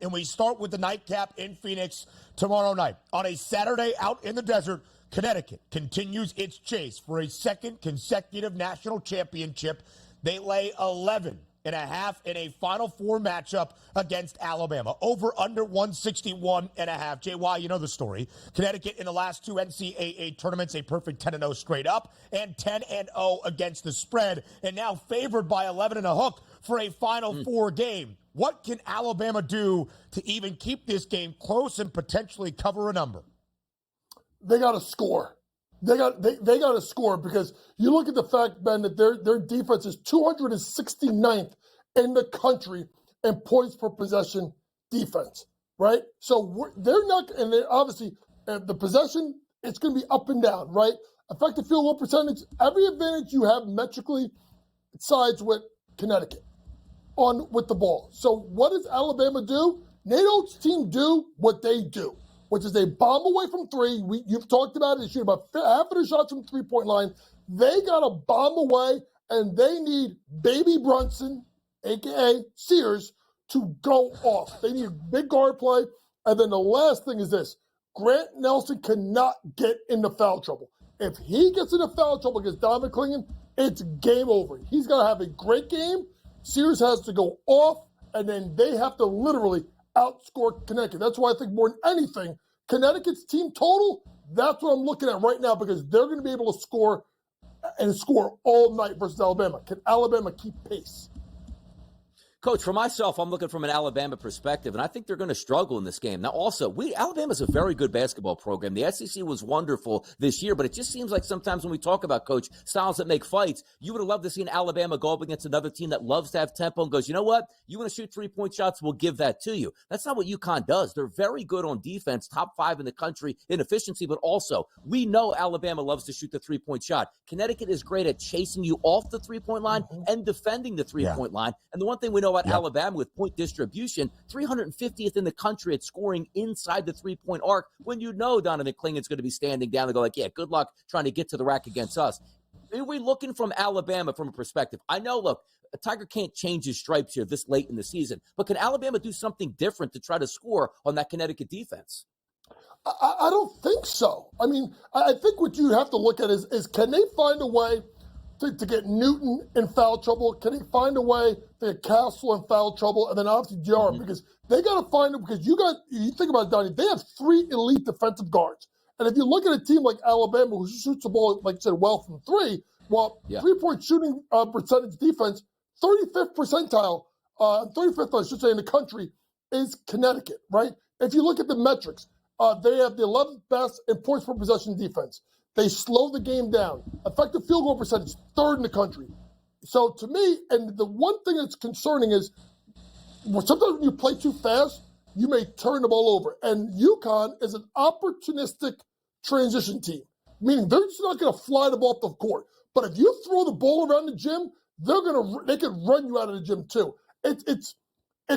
And we start with the nightcap in Phoenix tomorrow night. On a Saturday out in the desert, Connecticut continues its chase for a second consecutive national championship. They lay 11.5 in a Final Four matchup against Alabama. Over under 161.5. JY, you know the story. Connecticut in the last two NCAA tournaments, a perfect 10-0 straight up and 10-0 against the spread, and now favored by 11 and a hook for a Final Four game. What can Alabama do to even keep this game close and potentially cover a number? They got to score. They got to score, because you look at the fact, Ben, that their defense is 269th in the country in points per possession defense, right? So they're not, and they're obviously the possession, it's going to be up and down, right? Effective field goal percentage, every advantage you have metrically sides with Connecticut with the ball. So what does Alabama do? Nate Oates' team do what they do, which is they bomb away from three. You've talked about it. They shoot about half of their shots from the three-point line. They got to bomb away, and they need Baby Brunson, a.k.a. Sears, to go off. They need big guard play. And then the last thing is this. Grant Nelson cannot get into foul trouble. If he gets into foul trouble against Donovan Clingan, it's game over. He's got to have a great game. Sears has to go off, and then they have to literally outscore Connecticut. That's why I think more than anything, Connecticut's team total, that's what I'm looking at right now, because they're going to be able to score and score all night versus Alabama. Can Alabama keep pace? Coach, for myself, I'm looking from an Alabama perspective, and I think they're going to struggle in this game. Now, also, Alabama's a very good basketball program. The SEC was wonderful this year, but it just seems like sometimes when we talk about, Coach, styles that make fights, you would have loved to see Alabama go up against another team that loves to have tempo and goes, you know what? You want to shoot three-point shots? We'll give that to you. That's not what UConn does. They're very good on defense, top 5 in the country in efficiency, but also we know Alabama loves to shoot the three-point shot. Connecticut is great at chasing you off the three-point line and defending the three-point line. And the one thing we know about Alabama with point distribution, 350th in the country at scoring inside the three-point arc, when you know Donovan Clingan's going to be standing down and go like, yeah, good luck trying to get to the rack against us. Are we looking from Alabama from a perspective? I know, look, a Tiger can't change his stripes here this late in the season, but can Alabama do something different to try to score on that Connecticut defense? I don't think so. I mean, I think what you have to look at is can they find a way to get Newton in foul trouble? Can he find a way to get Castle in foul trouble? And then obviously Diarra, because they got to find it, because you think about it, Donnie, they have 3 elite defensive guards. And if you look at a team like Alabama, who shoots the ball, like you said, well from 3, three-point shooting percentage defense, 35th percentile, 35th, I should say, in the country is Connecticut, right? If you look at the metrics, they have the 11th best in points per possession defense. They slow the game down. Effective field goal percentage, 3rd in the country. So to me, and the one thing that's concerning is sometimes when you play too fast, you may turn the ball over. And UConn is an opportunistic transition team, meaning they're just not going to fly the ball up the court. But if you throw the ball around the gym, they can run you out of the gym too. It's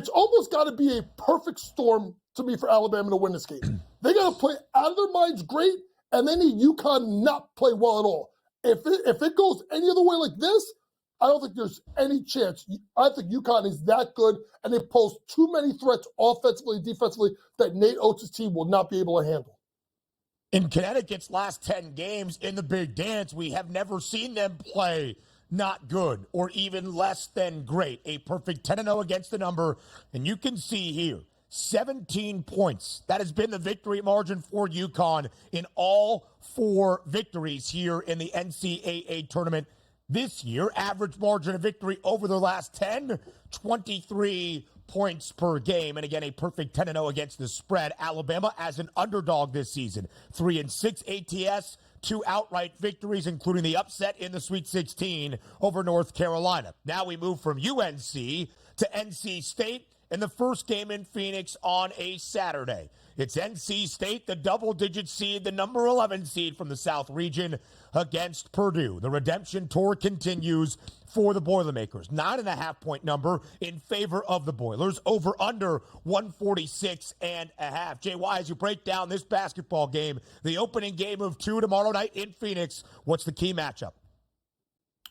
almost got to be a perfect storm to me for Alabama to win this game. They got to play out of their minds great, and they need UConn not play well at all. If it goes any other way like this, I don't think there's any chance. I think UConn is that good, and they pose too many threats offensively and defensively that Nate Oates' team will not be able to handle. In Connecticut's last 10 games in the Big Dance, we have never seen them play not good or even less than great. A perfect 10-0 against the number, and you can see here, 17 points. That has been the victory margin for UConn in all 4 victories here in the NCAA tournament this year. Average margin of victory over their last 10, 23 points per game. And again, a perfect 10-0 against the spread. Alabama as an underdog this season. 3-6 ATS, 2 outright victories, including the upset in the Sweet 16 over North Carolina. Now we move from UNC to NC State in the first game in Phoenix on a Saturday. It's NC State, the double-digit seed, the number 11 seed from the South region, against Purdue. The redemption tour continues for the Boilermakers. 9.5-point number in favor of the Boilers, over under 146.5. JY, as you break down this basketball game, the opening game of 2 tomorrow night in Phoenix, what's the key matchup?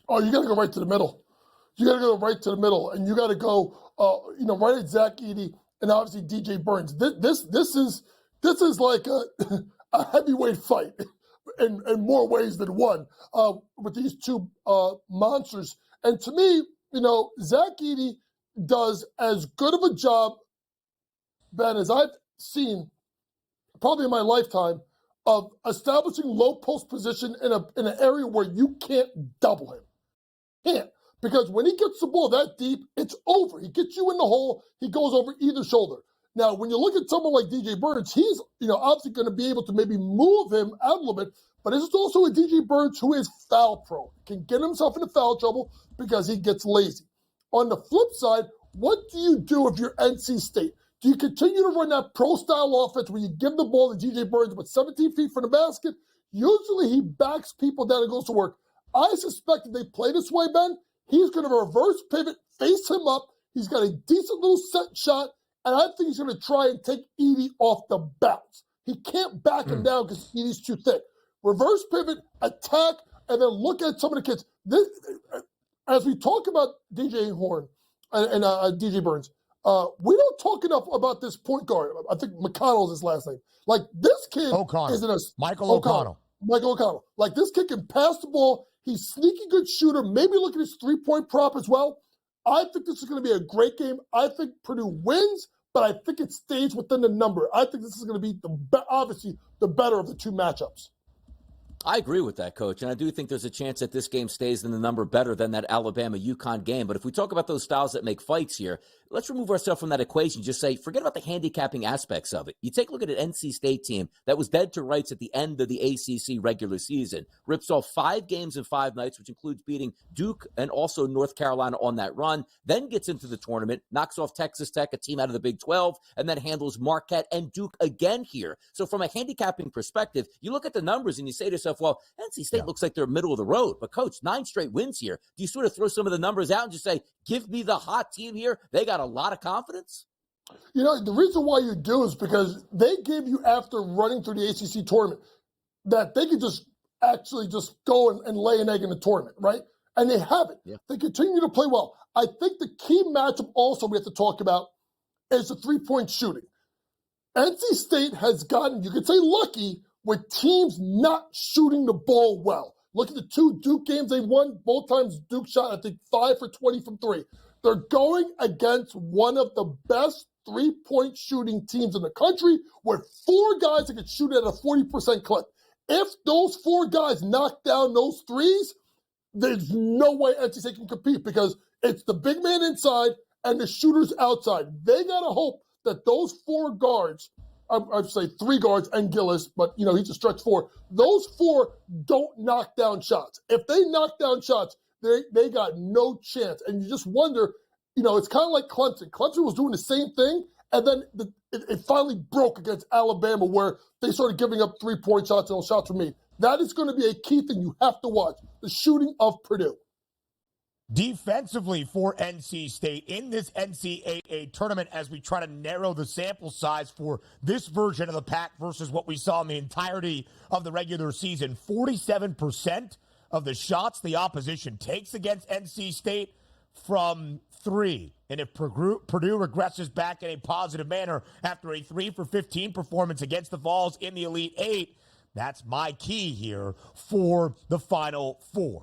Oh, you got to go right to the middle. You got to go right to the middle, and you got to go, right at Zach Edey and obviously DJ Burns. This is like a heavyweight fight in more ways than one with these two monsters. And to me, Zach Edey does as good of a job, Ben, as I've seen probably in my lifetime of establishing low post position in an area where you can't double him. Can't. Because when he gets the ball that deep, it's over. He gets you in the hole. He goes over either shoulder. Now, when you look at someone like DJ Burns, he's obviously going to be able to maybe move him out a little bit. But this is also a DJ Burns who is foul prone, can get himself into foul trouble because he gets lazy. On the flip side, what do you do if you're NC State? Do you continue to run that pro-style offense where you give the ball to DJ Burns but 17 feet from the basket? Usually he backs people down and goes to work. I suspect if they play this way, Ben, he's going to reverse pivot, face him up. He's got a decent little set shot, and I think he's going to try and take Edey off the bounce. He can't back him down because Edey's too thick. Reverse pivot, attack, and then look at some of the kids. As we talk about DJ Horn and DJ Burns, we don't talk enough about this point guard. I think McConnell's his last name. Like, this kid is Michael O'Connell. Michael O'Connell. Like, this kid can pass the ball. He's sneaky good shooter. Maybe look at his three-point prop as well. I think this is going to be a great game. I think Purdue wins, but I think it stays within the number. I think this is going to be obviously the better of the two matchups. I agree with that, Coach, and I do think there's a chance that this game stays in the number better than that Alabama-UConn game. But if we talk about those styles that make fights here, let's remove ourselves from that equation. Just say, forget about the handicapping aspects of it. You take a look at an NC State team that was dead to rights at the end of the ACC regular season, rips off 5 games in 5 nights, which includes beating Duke and also North Carolina on that run, then gets into the tournament, knocks off Texas Tech, a team out of the Big 12, and then handles Marquette and Duke again here. So from a handicapping perspective, you look at the numbers and you say to yourself, well, NC State looks like they're middle of the road. But, Coach, 9 straight wins here. Do you sort of throw some of the numbers out and just say, give me the hot team here? They got a lot of confidence? The reason why you do is because they gave you, after running through the ACC tournament, that they could just actually just go and lay an egg in the tournament, right? And they haven't. Yeah. They continue to play well. I think the key matchup also we have to talk about is the three-point shooting. NC State has gotten, you could say lucky, with teams not shooting the ball well. Look at the 2 Duke games they won. Both times Duke shot, I think, 5 for 20 from 3. They're going against one of the best three-point shooting teams in the country with 4 guys that can shoot at a 40% clip. If those 4 guys knock down those threes, there's no way NC State can compete because it's the big man inside and the shooters outside. They got to hope that those 4 guards, I'd say 3 guards and Gillis, but, he's a stretch 4. Those 4 don't knock down shots. If they knock down shots, they got no chance. And you just wonder, it's kind of like Clemson. Clemson was doing the same thing, and then it finally broke against Alabama where they started giving up 3-point shots and shots from me. That is going to be a key thing you have to watch, the shooting of Purdue. Defensively for NC State in this NCAA tournament, as we try to narrow the sample size for this version of the pack versus what we saw in the entirety of the regular season, 47% of the shots the opposition takes against NC State from 3. And if Purdue regresses back in a positive manner after a 3 for 15 performance against the Vols in the Elite 8, that's my key here for the Final Four.